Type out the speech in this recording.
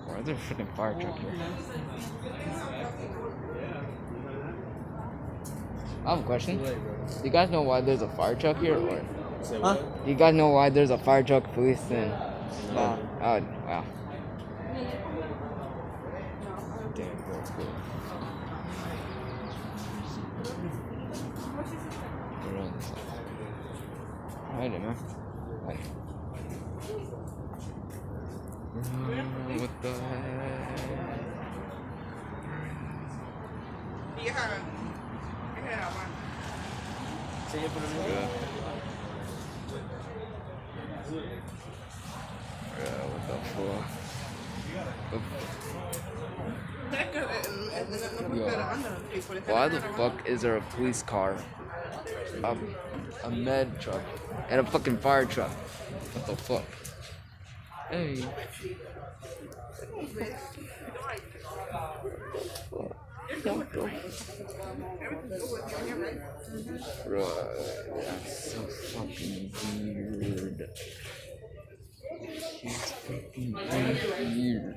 Why is there a freaking fire truck here? I have a question. Do you guys know why there's a fire truck here, or? Huh? Do you guys know why there's a fire truck, police, and? Nah. Oh, wow. Damn, that's cool. Wait a minute. Wait. What the heck? Yeah, what the fuck? Yo, why the fuck is there a police car, a med truck, and a fucking fire truck? What the fuck? Hey. Right, that's so fucking weird. It's fucking weird.